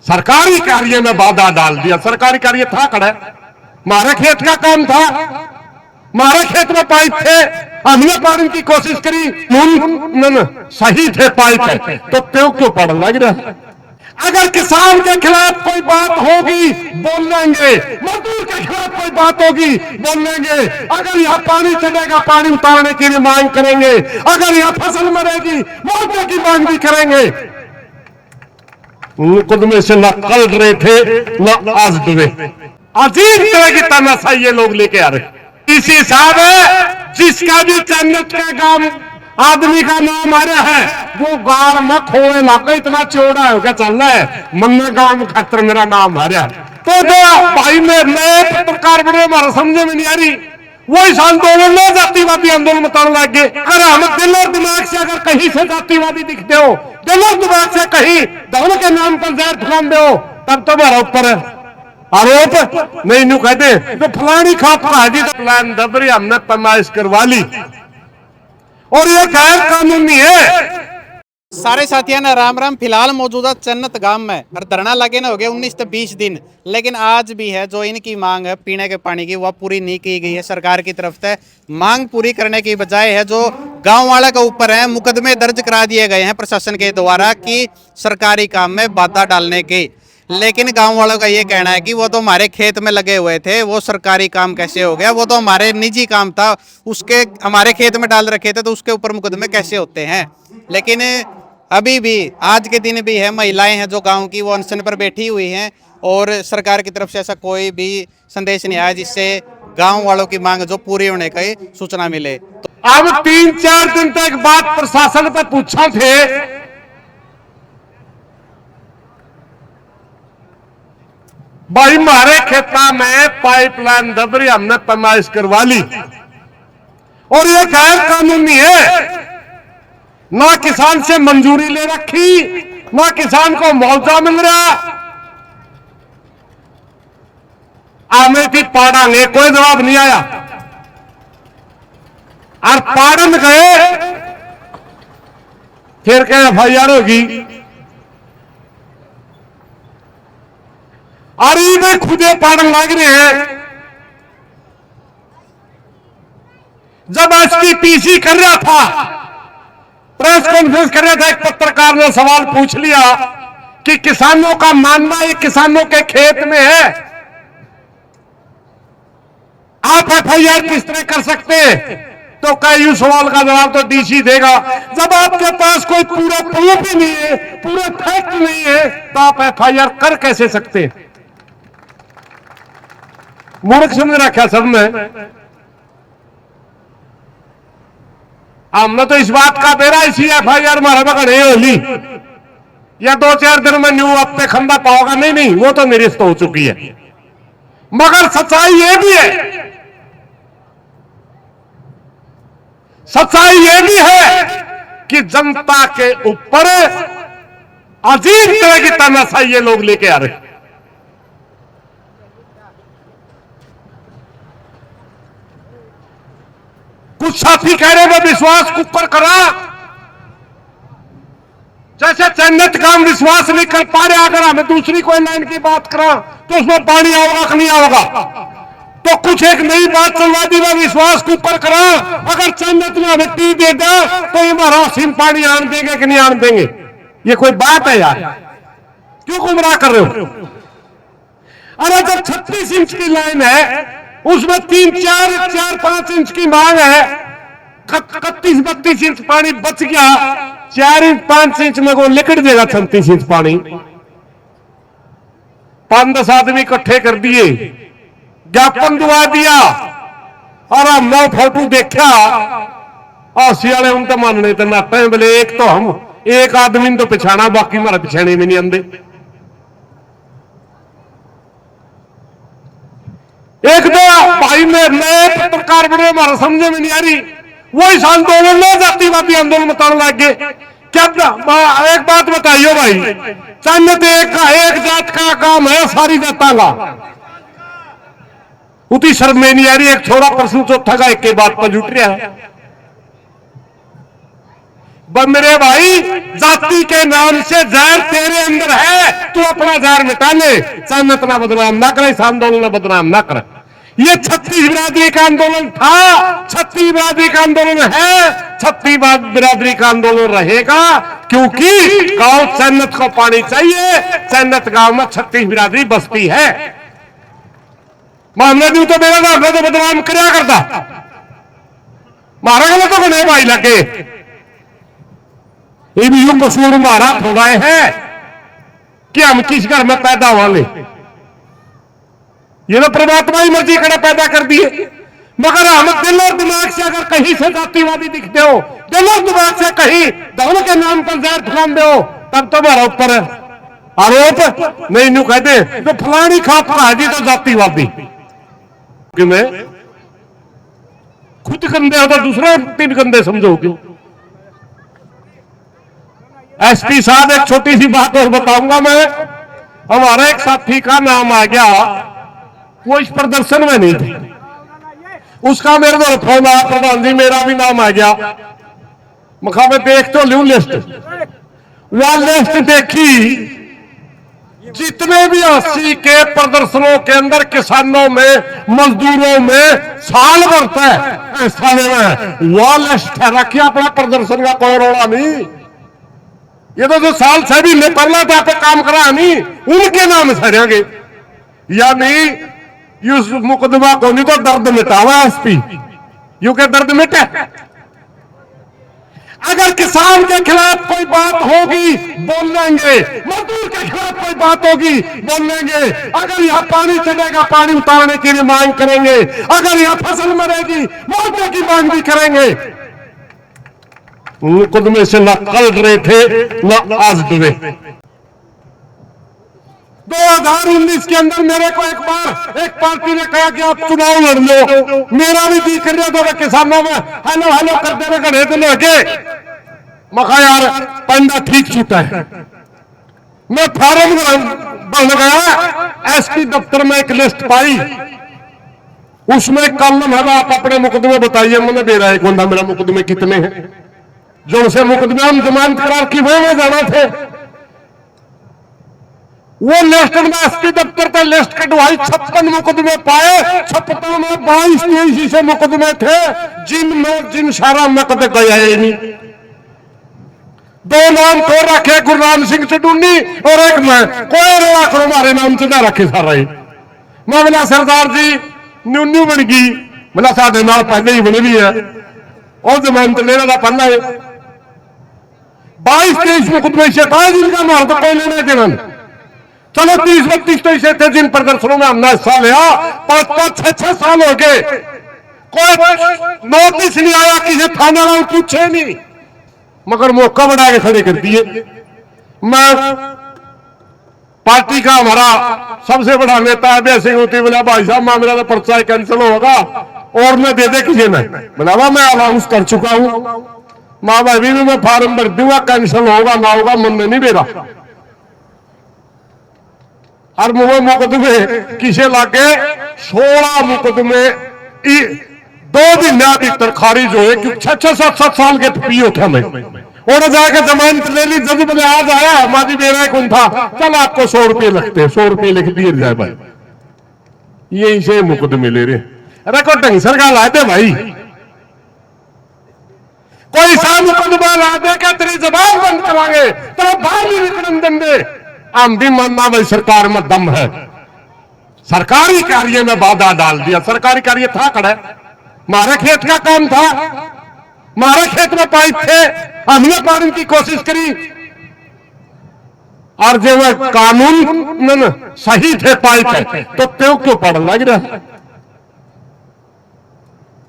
सरकारी कार्य में बाधा डाल दिया। सरकारी कार्य था खड़ा, हमारे खेत का काम था, हमारे खेत में पाइप थे, हमने पानी की कोशिश करी, सही थे पाइप, तो क्यों पड़ लग रहा। अगर किसान के खिलाफ कोई बात होगी बोल लेंगे, मजदूर के खिलाफ कोई बात होगी बोल लेंगे, अगर यहाँ पानी चलेगा पानी उतारने के लिए मांग करेंगे, अगर यहाँ फसल मरेगी मुआवजे की मांग भी करेंगे। मुकदमे से न कल रहे थे न आज डूबे। अजीब तरह की तानाशाही ये लोग लेके आ रहे। इसी हिसाब है जिसका भी जन्नत का काम आदमी का नाम आ रहा है वो गाड़ में खोए लाके इतना चौड़ा होकर चल रहा है, मन्ना गांव में खतर मेरा नाम आ रहा है। तो जो भाई में नए पत्रकार बने हमारा समझे में नहीं आ रही, वो इस आंदोलन में जातिवादी आंदोलन बताने लग गए। अगर हम दिल और दिमाग से अगर कहीं से जातिवादी दिखते हो, दिल और दिमाग से कहीं धर्म के नाम पर जहर फैलाते हो, तब तो हमारा ऊपर आरोप नहीं नू कहते तो फलानी खाप हाजी प्लान दबरी हमने पैमाइश करवा ली और ये गैर कानूनी है। सारे साथियों ने राम राम। फिलहाल मौजूदा चन्नत गांव में और धरना लगे ना हो गए 19 से 20 दिन, लेकिन आज भी है जो इनकी मांग है पीने के पानी की वह पूरी नहीं की गई है सरकार की तरफ से। मांग पूरी करने की बजाय है जो गांव वाले के ऊपर है मुकदमे दर्ज करा दिए गए हैं प्रशासन के द्वारा कि सरकारी काम में बाधा डालने के। लेकिन गांव वालों का ये कहना है कि वो तो हमारे खेत में लगे हुए थे, वो सरकारी काम कैसे हो गया, वो तो हमारे निजी काम था, उसके हमारे खेत में डाल रखे थे तो उसके ऊपर मुकदमे कैसे होते हैं। लेकिन अभी भी आज के दिन भी है महिलाएं हैं जो गांव की वो अनशन पर बैठी हुई हैं और सरकार की तरफ से ऐसा कोई भी संदेश नहीं आया जिससे गांव वालों की मांग जो पूरी होने की सूचना मिले। तो अब 3-4 दिन तक बात प्रशासन पे पूछा थे, भाई हमारे खेता में पाइपलाइन दबरी हमने पैमाइश करवा ली और ये गैर कानूनी है। ना किसान से मंजूरी ले रखी, ना किसान को मुआवजा मिल रहा, आमे थी पाड़ांगे, कोई जवाब नहीं आया। और पाड़न गए फिर क्या FIR होगी। और ये खुदे पाड़न लग रहे हैं। जब SPPC कर रहा था, प्रेस कॉन्फ्रेंस कर रहा था, एक पत्रकार ने सवाल पूछ लिया कि किसानों का मानना ये किसानों के खेत में है, आप FIR किस तरह कर सकते हैं? तो कई सवाल का जवाब तो DC देगा। जब आपके पास कोई पूरा प्रूफ ही नहीं है, पूरा फैक्ट नहीं है, तो आप FIR कर कैसे सकते हैं? मूर्ख समझ रखा सब में। हमने तो इस बात का बेरा इसी FIR मारा बगड़े होली या 2-4 दिन में न्यू अब पे खंदा पाओगा, नहीं वो तो निरस्त हो चुकी है। मगर सच्चाई ये भी है, सच्चाई ये भी है कि जनता के ऊपर अजीब तरह की तानाशाही ये लोग लेके आ रहे हैं। कुछ साथी कह रहे हैं विश्वास के ऊपर करा, जैसे चन्नत काम विश्वास नहीं कर पा रहे, अगर हमें दूसरी कोई लाइन की बात करा तो उसमें पानी आओगा कि नहीं आओगा। तो कुछ एक नई बात चलवा दी मैं विश्वास के ऊपर करा, अगर चन्नत में हमें टी दे दे तो ये महाराज सिम पानी आन देंगे कि नहीं आन देंगे। ये कोई बात है यार, क्यों गुमराह कर रहे हो? अरे जब 36 इंच की लाइन है उसमें 3-4-5 इंच की मांग है, 31-32 इंच पानी बच गया, 4-5 इंच में को लिकड़ देगा 36 इंच पानी। 5-10 आदमी इकट्ठे कर दिए, ज्ञापन दुआ दिया और हमने फोटो देखा और सियाले उन तो मानने तो नाते बोले एक तो हम एक आदमी तो पिछाना, बाकी हमारा पिछाने में नहीं आंदे। एक दो भाई में नए पत्रकार बने हमारा समझे में नहीं आ रही, वो इस आंदोलन में जातिवादी आंदोलन बताने लग गए। क्या एक बात बताइयो भाई, चन्नत एक जात का काम है, सारी जाता का उतनी शर्म में नहीं आ रही। एक छोरा प्रश्न चौथा का एक के बात पर जुट रहा है। मेरे भाई, जाति के नाम से जहर तेरे अंदर है, तू अपना जहर मिटा ले। सन्नत ना बदनाम ना करे, इस आंदोलन में बदनाम ना करे। ये छत्तीस बिरादरी का आंदोलन था, छत्तीस बिरादरी का आंदोलन है, छत्तीस बिरादरी का आंदोलन रहेगा, क्योंकि गांव सन्नत को पानी चाहिए। सन्नत गांव में छत्तीस बिरादरी बसती है। मोहम्मद यूं तो मेरा नाम तो बदनाम क्या करता, मारा गलत तो नहीं भाई लगे। ये भी यूं कसूर हमारा थोड़ा है कि हम किस घर में पैदा हुआ ले। ये तो परमात्मा ही मर्जी करे पैदा कर दिए, मगर हम दिल और दिमाग से अगर कहीं से जातिवादी दिखते हो, दिल और दिमाग से कहीं धर्म के नाम पर जहर फैलाते हो, तब तो हमारा ऊपर आरोप नहीं न्यू कहते तो फलानी खाता है जी तो जातिवादी। कि मैं खुद गंदे हो तो दूसरा तीन गंदे समझो क्यों। एसपी साहब, एक छोटी सी बात और बताऊंगा मैं। हमारा एक साथी का नाम आ गया, वो इस प्रदर्शन में नहीं थे, उसका मेरे को फोन आया, प्रधान जी मेरा भी नाम आ गया। मखा मैं देख तो लूं लिस्ट, वह लिस्ट देखी, जितने भी 80 के प्रदर्शनों के अंदर किसानों में, मजदूरों में साल भरता है साले में, वह लिस्ट है रखी अपना प्रदर्शन का कोई रोड़ा नहीं। ये तो जो साल से भी पहला था पे काम करा नहीं, उनके नाम सरेंगे। यानी इस मुकदमा को नहीं तो दर्द मिटावा एसपी, यू के दर्द मिटे। अगर किसान के खिलाफ कोई बात होगी बोल लेंगे, मजदूर के खिलाफ कोई बात होगी बोल लेंगे, अगर यहाँ पानी चलेगा पानी उतारने की भी मांग करेंगे, अगर यहाँ फसल मरेगी मुआवजे की मांग भी करेंगे। मुकदमे से न कल रहे थे न आज डूबे। 2019 के अंदर मेरे को एक बार एक पार्टी ने कहा कि आप चुनाव लड़ लो, मेरा भी जी कर रहा था किसानों में हेलो हेलो करते हुए खड़े थे लगे। मखा यार पंडा ठीक छूटा है। मैं फार्म भरने गया, एसपी दफ्तर में एक लिस्ट पाई, उसमें कॉलम है आप अपने मुकदमे बताइए। मैंने दे रहा है बंदा मेरा मुकदमे कितने हैं, जो उनसे मुकदमे हम जमानत करार की में जाना थे। वो लिस्ट में एसपी दफ्तर पे लिस्ट कटवाई, 56 मुकदमे पाए, 56 में 22-23 से मुकदमे थे जिन सारा मैं कदे गया ही नहीं। 2 नाम तो रखे गुरनाम सिंह चडूनी और एक मैं, कोई रोड़ा करो हमारे नाम से ना रखे सारा ही। मैं बोला सरदार जी न्यू बन गई, बोला साढ़े नाल पहले ही बनी भी है और जमानत लेना था पहला है। 22-23 मुकदमे से था जिनका मार तो कोई लेने देना। चलो 30-32 तो ऐसे थे जिन प्रदर्शनों में हमने हिस्सा लिया, 5-5, 6-6 साल हो गए, कोई नोटिस नहीं आया, किसी थाना वालों पूछे नहीं, मगर मौका बना के खड़े कर दिए। मैं पार्टी का हमारा सबसे बड़ा नेता है सिंह होती, बोला भाई साहब मेरा तो पर्चा कैंसिल होगा और मैं दे दे किसी में, बोला मैं अनाउंस कर चुका हूं, माँ भाई भी मैं फार्म भर दूंगा, कैंसिल होगा ना होगा मन में नहीं मेरा। और मुकदमे किसे लागे 16 मुकदमे 2 दिन भीतर खारिज हुए, क्योंकि 6-7 साल के पियो थे हमें, और जाके जमानत ले ली। जज बोले आज आया माजी मेरा कौन था, चल आपको 100 रुपये लगते, 100 रुपये लिख दिए जाए भाई। यही से मुकदमे ले रहे रिकॉर्ड ढंग सरकार लाते भाई। कोई सा मुकदमा ला दे क्या तेरी जबान बंद करांगे, तेरा बाहर नहीं निकलने देंगे। हम भी मानना भाई सरकार में दम है, सरकारी कार्य में बाधा डाल दिया। सरकारी कार्य था खड़ा, हमारे खेत का काम था, हमारे खेत में पाइप थे, हमने पानी की कोशिश करी, और जब कानून सही थे पाइप है तो त्यों क्यों पड़ लग रहा।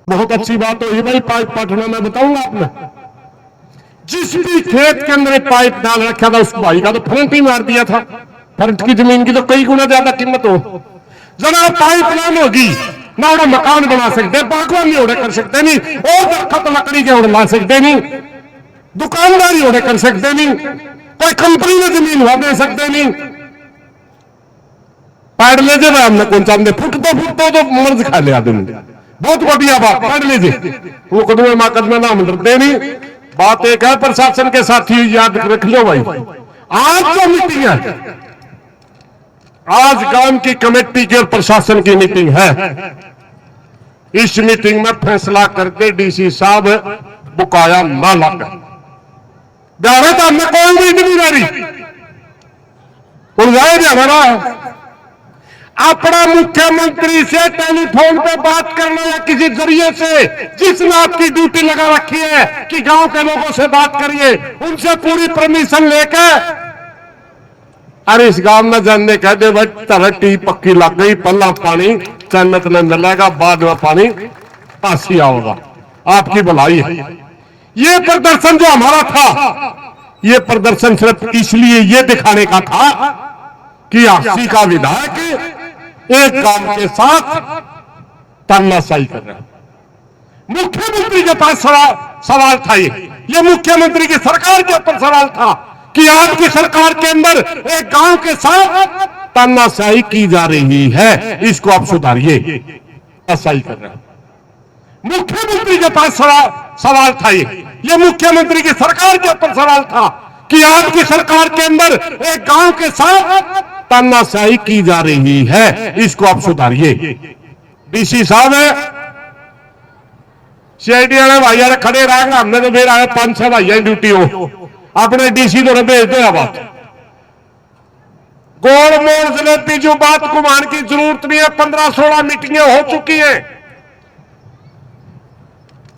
बहुत अच्छी बात हुई भाई पाइप पटना, मैं बताऊंगा आपने। जिस भी खेत के अंदर पाइप डाल रखा था उस भाई का तो फ्रंट ही मार दिया था। फ्रंट की जमीन की तो कई गुना ज्यादा कीमत हो। जनाब पाइप लाइन होगी ना, उड़ा मकान बना सकते, बागवानी उड़े कर सकते नहीं, और दरख्त लकड़ी के उड़ ला सकते नहीं, दुकानदारी उड़े कर सकते नहीं, कोई कंपनी में जमीन हुआ दे सकते नहीं। पढ़ लीजिए भाई, हमने कौन चाहते फुट तो मर्ज खा लिया आदमी, बहुत बढ़िया बात, पढ़ लीजिए। मुकदमे माकदमे नाम डरते नहीं, बात एक है प्रशासन के साथी, याद रख लो भाई, आज जो मीटिंग है, आज गांव की कमेटी की और प्रशासन की मीटिंग है, इस मीटिंग में फैसला करके डीसी साहब बुकाया ना लाकर जाने तो हमने कोई उम्मीद नहीं रही, उलझाए जाना रहा है। अपना मुख्यमंत्री से टेलीफोन पे बात करना या किसी जरिए से, जिसने आपकी ड्यूटी लगा रखी है कि गांव के लोगों से बात करिए, उनसे पूरी परमिशन लेकर, अरे इस गांव में जानने कह दे भाई तरह टी पक्की लग गई, पहला पानी जन्नत में मिलेगा, बाद में पानी पासी आओगा, आपकी भलाई है। ये प्रदर्शन जो हमारा था, ये प्रदर्शन सिर्फ इसलिए ये दिखाने का था कि आपसी का विधायक एक गांव के साथ तानाशाही कर रहा है। मुख्यमंत्री के पास सवाल था, ये मुख्यमंत्री की सरकार के ऊपर सवाल था कि आपकी सरकार के अंदर एक गांव के साथ तानाशाही की जा रही है, इसको आप सुधारिए। तानाशाही कर रहा है। मुख्यमंत्री के पास सवाल था, ये मुख्यमंत्री की सरकार के ऊपर सवाल था कि आपकी सरकार के अंदर एक गांव के साथ तानाशाही की जा रही है, इसको आप सुधारिए। डीसी साहब है, सीआईडी वाले भाइया खड़े रहेंगे, हमने तो फिर आए 5-6 भाइया ड्यूटी हो, अपने डीसी तो भेज दो। बात गोल मोड़ जलेबी जो बात घुमाने की जरूरत नहीं है, 15-16 मीटिंगें हो चुकी हैं।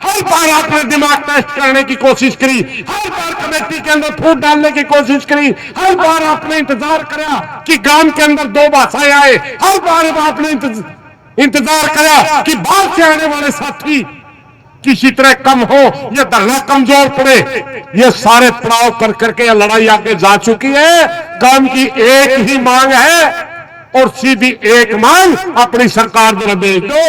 हर बार आपने दिमाग टेस्ट करने की कोशिश करी, हर बार कमेटी के अंदर फूट डालने की कोशिश करी, हर बार आपने इंतजार करा कि गांव के अंदर 2 भाषाएं आए, हर बार आपने इंतजार करा कि बाहर से आने वाले साथी किसी तरह कम हो, ये धरना कमजोर पड़े। ये सारे पड़ाव कर करके यह लड़ाई आगे जा चुकी है। गांव की एक ही मांग है और सीधी एक मांग अपनी सरकार द्वारा भेज दो,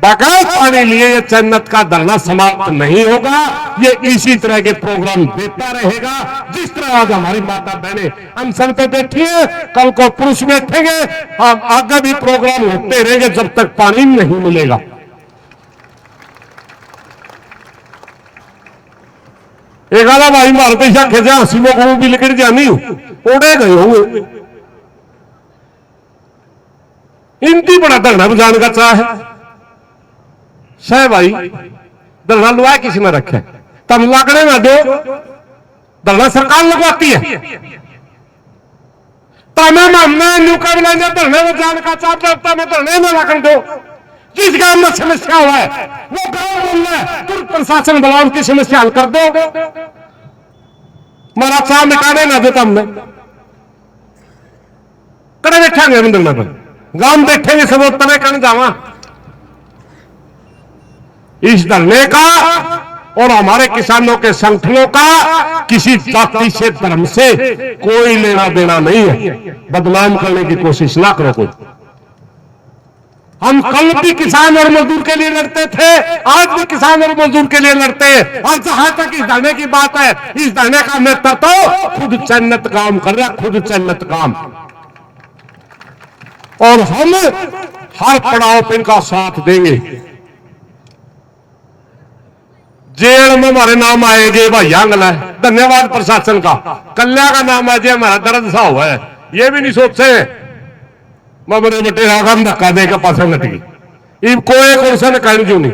बगैर पानी लिए ये जन्नत का धरना समाप्त नहीं होगा। ये इसी तरह के प्रोग्राम देता रहेगा, जिस तरह आज हमारी माता बहनें अनशन पे बैठी है, कल को पुरुष बैठेंगे, हम आगे भी प्रोग्राम होते रहेंगे जब तक पानी नहीं मिलेगा। एक आला भाई मारते शाखे से हंसी में को भी लिखट जानी उड़े गए होंगे। इनकी बड़ा धरना बजाने का चाह है सह भाई, धरना लुआ किसी ने रखे, तब लगने में दो, धरना सरकार लगवाती है। तमाम हमने मुकाबला धरने में जाने का चाहता में धरने में लगन दो। जिस गांव में समस्या हुआ है वो गांव में तुरंत प्रशासन बुलाओ, उनकी समस्या हल कर दो। मारा चाह मिटाने ना देता हमने कड़े बैठेंगे हम धरना पर, गांव बैठेंगे सब तने करने जावा। इस धरने का और हमारे किसानों के संगठनों का किसी जाति से धर्म से कोई लेना देना नहीं है। बदनाम करने की कोशिश ना करो कोई। हम कल भी किसान और मजदूर के लिए लड़ते थे, आज भी किसान और मजदूर के लिए लड़ते हैं। और जहां तक इस धरने की बात है, इस धरने का नेतृत्व खुद जन्नत काम कर रहा है, खुद जन्नत काम। और हम हर पड़ाव पर इनका साथ देंगे। जेल में हमारे नाम आएंगे भाई आंगला है, धन्यवाद प्रशासन का। कल्याण का नाम है, हमारा दर्द सा हुआ है, ये भी नहीं सोचते मेरे बेटे रागम धक्का देकर पास नटी कोई क्वेश्चन कहने क्यों नहीं।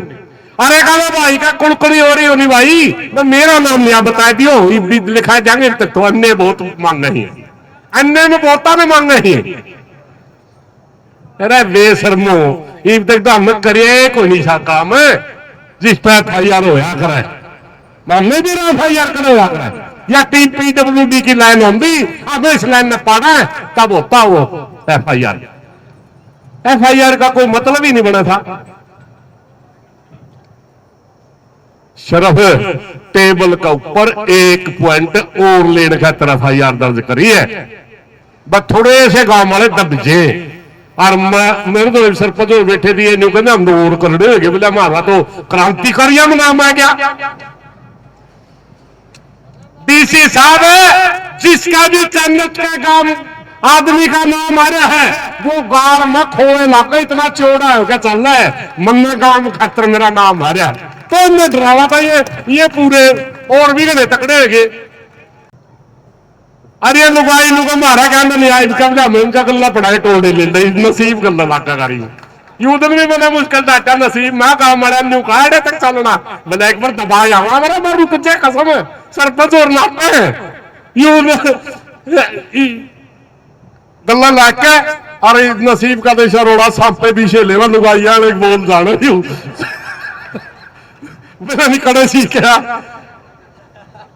अरे कहा भाई का कुड़कुड़ी हो रही होनी भाई, मैं मेरा नाम नहीं बता दियो, लिखा जाएंगे तो अन्य बहुत मांग नहीं है, अन्य में बहुता में मांग नहीं है। अरे बेशर्मो, इब तक तो हम करिए कोई नहीं सा काम जिस पर FIR होया करे, हमने भी FIR होया करे या TPWD की लाइन होंगी, अब इस लाइन में पड़ा है तब होता वो FIR का कोई मतलब ही नहीं बना था। सिर्फ टेबल का ऊपर 1 पॉइंट और लेने का तरफ FIR दर्ज करी है, बस थोड़े से गांव वाले दबजे। और मेरे तो सरपंच बैठे दिए न्यू कहते हम और करने हो गए, बोले हमारा तो क्रांतिकारियों में नाम आ गया। डीसी साहब है, जिसका भी जन्नत का गांव आदमी का नाम आ रहा है, वो गांव में खोए लाके इतना चौड़ा हो गया चल रहा है, मन गांव में खतर मेरा नाम आ रहा है। तो इन्हें डरावा था ये पूरे और भी घने तकड़े हो गए। अरे लुगाई लुगा मारा कहना नहीं आज कब उनका गला पढ़ाई टोड़े ले नसीब गला लागा करी यूदन भी बना मुश्किल डाटा नसीब मैं काम मरा न्यू काड़े तक चलना मैंने एक बार दबा जाऊंगा मेरा मैं रुक जाए कसम सरपंच और नापे यूद गला लाके अरे नसीब का देशा रोड़ा सांपे भी छेले में लुगाइया ने बोल जाना यू मेरा नहीं कड़े सीखा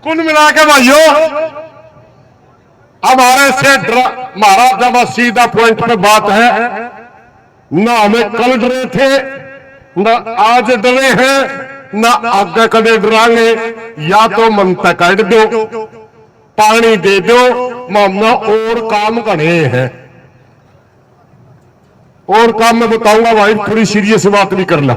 कुल मिला के भाइयों हमारे से हमारा जब सीधा पॉइंट पे बात है ना हमें कल डरे थे ना आज डरे हैं ना आगे कदे डरांगे। या तो मन तक काट दो पानी दे दो मामला और काम करे हैं और काम मैं बताऊंगा भाई थोड़ी सीरियस बात भी करना।